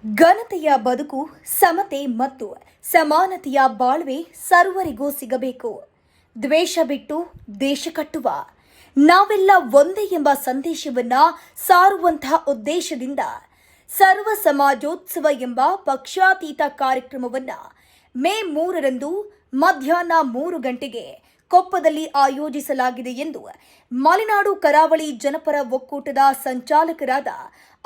ಘನತೆಯ ಬದುಕು, ಸಮತೆ ಮತ್ತು ಸಮಾನತೆಯ ಬಾಳ್ವೆ ಸರ್ವರಿಗೂ ಸಿಗಬೇಕು. ದ್ವೇಷ ಬಿಟ್ಟು ದೇಶ ಕಟ್ಟುವ, ನಾವೆಲ್ಲ ಒಂದೇ ಎಂಬ ಸಂದೇಶವನ್ನ ಸಾರುವಂತಹ ಉದ್ದೇಶದಿಂದ ಸರ್ವ ಸಮಾಜೋತ್ಸವ ಎಂಬ ಪಕ್ಷಾತೀತ ಕಾರ್ಯಕ್ರಮವನ್ನು ಮೇ 3ರಂದು ಮಧ್ಯಾಹ್ನ 3 ಗಂಟೆಗೆ ಕೊಪ್ಪದಲ್ಲಿ ಆಯೋಜಿಸಲಾಗಿದೆ ಎಂದು ಮಲೆನಾಡು ಕರಾವಳಿ ಜನಪರ ಒಕ್ಕೂಟದ ಸಂಚಾಲಕರಾದ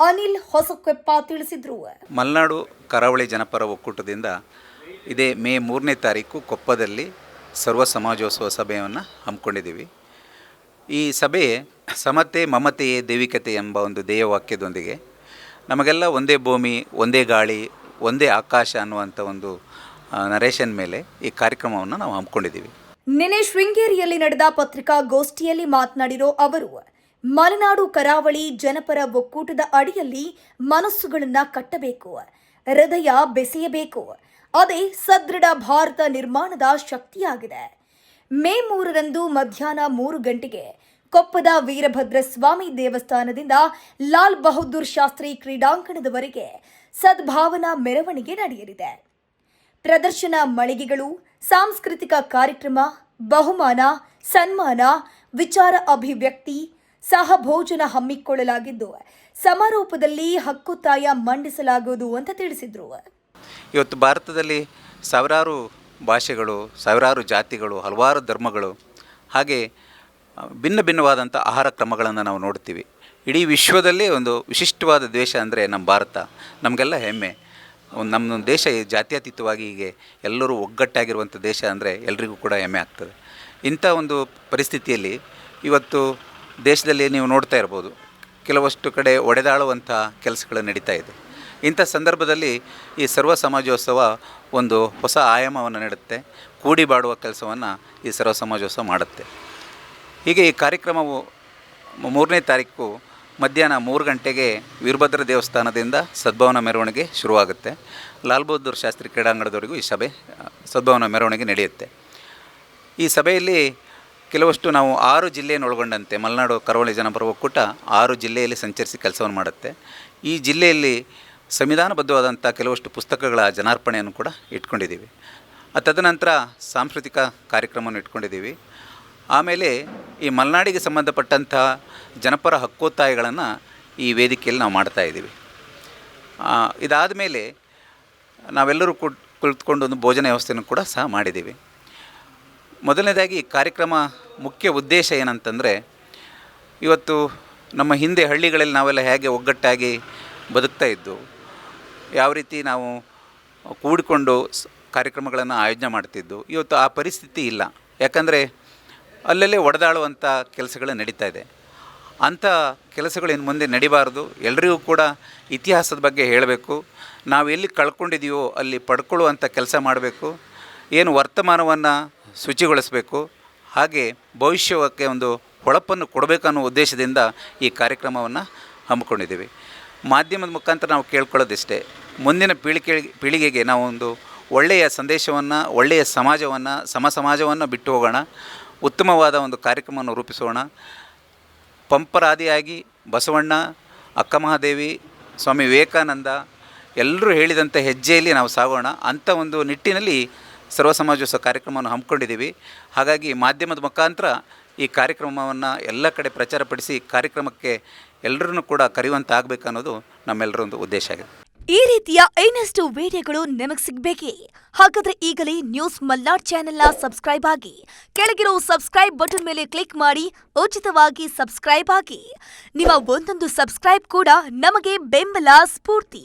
ಅನಿಲ್ ಹೊಸಕೊಪ್ಪ ತಿಳಿಸಿದರು. ಮಲೆನಾಡು ಕರಾವಳಿ ಜನಪರ ಒಕ್ಕೂಟದಿಂದ ಇದೇ ಮೇ 3ನೇ ತಾರೀಕು ಕೊಪ್ಪದಲ್ಲಿ ಸರ್ವ ಸಮಾಜೋತ್ಸವ ಸಭೆಯನ್ನು ಹಮ್ಮಿಕೊಂಡಿದ್ದೀವಿ. ಈ ಸಭೆ ಸಮತೆ ಮಮತೆಯೇ ದೈವಿಕತೆ ಎಂಬ ಒಂದು ಧ್ಯೇಯವಾಕ್ಯದೊಂದಿಗೆ ನಮಗೆಲ್ಲ ಒಂದೇ ಭೂಮಿ, ಒಂದೇ ಗಾಳಿ, ಒಂದೇ ಆಕಾಶ ಅನ್ನುವಂಥ ಒಂದು ನರೇಶನ್ ಮೇಲೆ ಈ ಕಾರ್ಯಕ್ರಮವನ್ನು ನಾವು ಹಮ್ಮಿಕೊಂಡಿದ್ದೀವಿ. ನಿನ್ನೆ ಶೃಂಗೇರಿಯಲ್ಲಿ ನಡೆದ ಪತ್ರಿಕಾಗೋಷ್ಠಿಯಲ್ಲಿ ಮಾತನಾಡಿರೋ ಅವರು, ಮಲೆನಾಡು ಕರಾವಳಿ ಜನಪರ ಒಕ್ಕೂಟದ ಅಡಿಯಲ್ಲಿ ಮನಸ್ಸುಗಳನ್ನು ಕಟ್ಟಬೇಕು, ಹೃದಯ ಬೆಸೆಯಬೇಕು. ಅದೇ ಸದೃಢ ಭಾರತ ನಿರ್ಮಾಣದ ಶಕ್ತಿಯಾಗಿದೆ. ಮೇ 3ರಂದು ಮಧ್ಯಾಹ್ನ 3 ಗಂಟೆಗೆ ಕೊಪ್ಪದ ವೀರಭದ್ರ ಸ್ವಾಮಿ ದೇವಸ್ಥಾನದಿಂದ ಲಾಲ್ ಬಹದ್ದೂರ್ ಶಾಸ್ತ್ರಿ ಕ್ರೀಡಾಂಗಣದವರೆಗೆ ಸದ್ಭಾವನಾ ಮೆರವಣಿಗೆ ನಡೆಯಲಿದೆ. ಪ್ರದರ್ಶನ ಮಳಿಗೆಗಳು, ಸಾಂಸ್ಕೃತಿಕ ಕಾರ್ಯಕ್ರಮ, ಬಹುಮಾನ, ಸನ್ಮಾನ, ವಿಚಾರ ಅಭಿವ್ಯಕ್ತಿ, ಸಹಭೋಜನ ಹಮ್ಮಿಕೊಳ್ಳಲಾಗಿದ್ದು ಸಮಾರೋಪದಲ್ಲಿ ಹಕ್ಕೊತ್ತಾಯ ಮಂಡಿಸಲಾಗುವುದು ಅಂತ ತಿಳಿಸಿದರು. ಇವತ್ತು ಭಾರತದಲ್ಲಿ ಸಾವಿರಾರು ಭಾಷೆಗಳು, ಸಾವಿರಾರು ಜಾತಿಗಳು, ಹಲವಾರು ಧರ್ಮಗಳು, ಹಾಗೆ ಭಿನ್ನ ಭಿನ್ನವಾದಂಥ ಆಹಾರ ಕ್ರಮಗಳನ್ನು ನಾವು ನೋಡ್ತೀವಿ. ಇಡೀ ವಿಶ್ವದಲ್ಲೇ ಒಂದು ವಿಶಿಷ್ಟವಾದ ದೇಶ ಅಂದರೆ ನಮ್ಮ ಭಾರತ. ನಮಗೆಲ್ಲ ಹೆಮ್ಮೆ. ನಮ್ಮ ದೇಶ ಜಾತ್ಯತೀತವಾಗಿ ಹೀಗೆ ಎಲ್ಲರೂ ಒಗ್ಗಟ್ಟಾಗಿರುವಂಥ ದೇಶ ಅಂದರೆ ಎಲ್ರಿಗೂ ಕೂಡ ಹೆಮ್ಮೆ ಆಗ್ತದೆ. ಇಂಥ ಒಂದು ಪರಿಸ್ಥಿತಿಯಲ್ಲಿ ಇವತ್ತು ದೇಶದಲ್ಲಿ ನೀವು ನೋಡ್ತಾ ಇರ್ಬೋದು, ಕೆಲವಷ್ಟು ಕಡೆ ಒಡೆದಾಳುವಂಥ ಕೆಲಸಗಳು ನಡೀತಾ ಇದೆ. ಇಂಥ ಸಂದರ್ಭದಲ್ಲಿ ಈ ಸರ್ವ ಸಮಾಜೋತ್ಸವ ಒಂದು ಹೊಸ ಆಯಾಮವನ್ನು ನೀಡುತ್ತೆ. ಕೂಡಿ ಬಾಡುವ ಕೆಲಸವನ್ನು ಈ ಸರ್ವ ಸಮಾಜೋತ್ಸವ ಮಾಡುತ್ತೆ. ಹೀಗೆ ಈ ಕಾರ್ಯಕ್ರಮವು 3ನೇ ತಾರೀಕು ಮಧ್ಯಾಹ್ನ 3 ಗಂಟೆಗೆ ವೀರಭದ್ರ ದೇವಸ್ಥಾನದಿಂದ ಸದ್ಭಾವನಾ ಮೆರವಣಿಗೆ ಶುರುವಾಗುತ್ತೆ. ಲಾಲ್ ಬಹದ್ದೂರ್ ಶಾಸ್ತ್ರಿ ಕ್ರೀಡಾಂಗಣದವರೆಗೂ ಈ ಸಭೆ ಸದ್ಭಾವನಾ ಮೆರವಣಿಗೆ ನಡೆಯುತ್ತೆ. ಈ ಸಭೆಯಲ್ಲಿ ಕೆಲವಷ್ಟು ನಾವು 6 ಜಿಲ್ಲೆಯನ್ನು ಒಳಗೊಂಡಂತೆ ಮಲೆನಾಡು ಕರಾವಳಿ ಜನಪರ ಒಕ್ಕೂಟ 6 ಜಿಲ್ಲೆಯಲ್ಲಿ ಸಂಚರಿಸಿ ಕೆಲಸವನ್ನು ಮಾಡುತ್ತೆ. ಈ ಜಿಲ್ಲೆಯಲ್ಲಿ ಸಂವಿಧಾನಬದ್ಧವಾದಂಥ ಕೆಲವಷ್ಟು ಪುಸ್ತಕಗಳ ಜನಾರ್ಪಣೆಯನ್ನು ಕೂಡ ಇಟ್ಕೊಂಡಿದ್ದೀವಿ. ತದನಂತರ ಸಾಂಸ್ಕೃತಿಕ ಕಾರ್ಯಕ್ರಮವನ್ನು ಇಟ್ಕೊಂಡಿದ್ದೀವಿ. ಆಮೇಲೆ ಈ ಮಲೆನಾಡಿಗೆ ಸಂಬಂಧಪಟ್ಟಂಥ ಜನಪರ ಹಕ್ಕೊತ್ತಾಯಗಳನ್ನು ಈ ವೇದಿಕೆಯಲ್ಲಿ ನಾವು ಮಾಡ್ತಾಯಿದ್ದೀವಿ. ಇದಾದ ಮೇಲೆ ನಾವೆಲ್ಲರೂ ಕುಳಿತುಕೊಂಡು ಒಂದು ಭೋಜನ ವ್ಯವಸ್ಥೆಯನ್ನು ಕೂಡ ಸಹ ಮಾಡಿದ್ದೀವಿ. ಮೊದಲನೇದಾಗಿ ಈ ಕಾರ್ಯಕ್ರಮ ಮುಖ್ಯ ಉದ್ದೇಶ ಏನಂತಂದರೆ, ಇವತ್ತು ನಮ್ಮ ಹಿಂದೆ ಹಳ್ಳಿಗಳಲ್ಲಿ ನಾವೆಲ್ಲ ಹೇಗೆ ಒಗ್ಗಟ್ಟಾಗಿ ಬದುಕ್ತಾ ಇದ್ದು, ಯಾವ ರೀತಿ ನಾವು ಕೂಡಿಕೊಂಡು ಕಾರ್ಯಕ್ರಮಗಳನ್ನು ಆಯೋಜನೆ ಮಾಡ್ತಿದ್ದು, ಇವತ್ತು ಆ ಪರಿಸ್ಥಿತಿ ಇಲ್ಲ. ಯಾಕಂದರೆ ಅಲ್ಲಲ್ಲೇ ಒಡೆದಾಳುವಂಥ ಕೆಲಸಗಳು ನಡೀತಾ ಇದೆ. ಅಂಥ ಕೆಲಸಗಳು ಇನ್ನು ಮುಂದೆ ನಡಿಬಾರ್ದು. ಎಲ್ರಿಗೂ ಕೂಡ ಇತಿಹಾಸದ ಬಗ್ಗೆ ಹೇಳಬೇಕು. ನಾವು ಎಲ್ಲಿ ಕಳ್ಕೊಂಡಿದ್ದೀವೋ ಅಲ್ಲಿ ಪಡ್ಕೊಳ್ಳುವಂಥ ಕೆಲಸ ಮಾಡಬೇಕು. ಏನು ವರ್ತಮಾನವನ್ನು ಶುಚಿಗೊಳಿಸಬೇಕು, ಹಾಗೆ ಭವಿಷ್ಯಕ್ಕೆ ಒಂದು ಹೊಳಪನ್ನು ಕೊಡಬೇಕನ್ನೋ ಉದ್ದೇಶದಿಂದ ಈ ಕಾರ್ಯಕ್ರಮವನ್ನು ಹಮ್ಮಿಕೊಂಡಿದ್ದೀವಿ. ಮಾಧ್ಯಮದ ಮುಖಾಂತರ ನಾವು ಕೇಳ್ಕೊಳ್ಳೋದಿಷ್ಟೇ, ಮುಂದಿನ ಪೀಳಿಗೆಗೆ ನಾವು ಒಂದು ಒಳ್ಳೆಯ ಸಂದೇಶವನ್ನು, ಒಳ್ಳೆಯ ಸಮಾಜವನ್ನು, ಸಮಾಜವನ್ನು ಬಿಟ್ಟು ಹೋಗೋಣ. ಉತ್ತಮವಾದ ಒಂದು ಕಾರ್ಯಕ್ರಮವನ್ನು ರೂಪಿಸೋಣ. ಪಂಪರಾದಿಯಾಗಿ ಬಸವಣ್ಣ, ಅಕ್ಕ ಮಹಾದೇವಿ, ಸ್ವಾಮಿ ವಿವೇಕಾನಂದ ಎಲ್ಲರೂ ಹೇಳಿದಂಥ ಹೆಜ್ಜೆಯಲ್ಲಿ ನಾವು ಸಾಗೋಣ. ಅಂಥ ಒಂದು ನಿಟ್ಟಿನಲ್ಲಿ ಸರ್ವ ಸಮಾಜೋತ್ಸವ ಕಾರ್ಯಕ್ರಮವನ್ನು ಹಮ್ಮಿಕೊಂಡಿದ್ದೀವಿ. ಹಾಗಾಗಿ ಮಾಧ್ಯಮದ ಮುಖಾಂತರ ಈ ಕಾರ್ಯಕ್ರಮವನ್ನು ಎಲ್ಲ ಕಡೆ ಪ್ರಚಾರಪಡಿಸಿ ಕಾರ್ಯಕ್ರಮಕ್ಕೆ ಎಲ್ಲರನ್ನೂ ಕೂಡ ಕರೆಯುವಂತೆ ಆಗಬೇಕನ್ನೋದು ನಮ್ಮೆಲ್ಲರ ಒಂದು ಉದ್ದೇಶ ಆಗಿದೆ. ಈ ರೀತಿಯ ಇನ್ನಷ್ಟು ವಿಡಿಯೋಗಳು ನಿಮಗೆ ಸಿಗಬೇಕೇ? ಹಾಗಾದ್ರೆ ಈಗಲೇ ನ್ಯೂಸ್ ಮಲ್ನಾಡ್ ಚಾನೆಲ್ನ ಸಬ್ಸ್ಕ್ರೈಬ್ ಆಗಿ, ಕೆಳಗಿರೋ ಸಬ್ಸ್ಕ್ರೈಬ್ ಬಟನ್ ಮೇಲೆ ಕ್ಲಿಕ್ ಮಾಡಿ ಉಚಿತವಾಗಿ ಸಬ್ಸ್ಕ್ರೈಬ್ ಆಗಿ. ನಿಮ್ಮ ಒಂದೊಂದು ಸಬ್ಸ್ಕ್ರೈಬ್ ಕೂಡ ನಮಗೆ ಬೆಂಬಲ, ಸ್ಫೂರ್ತಿ.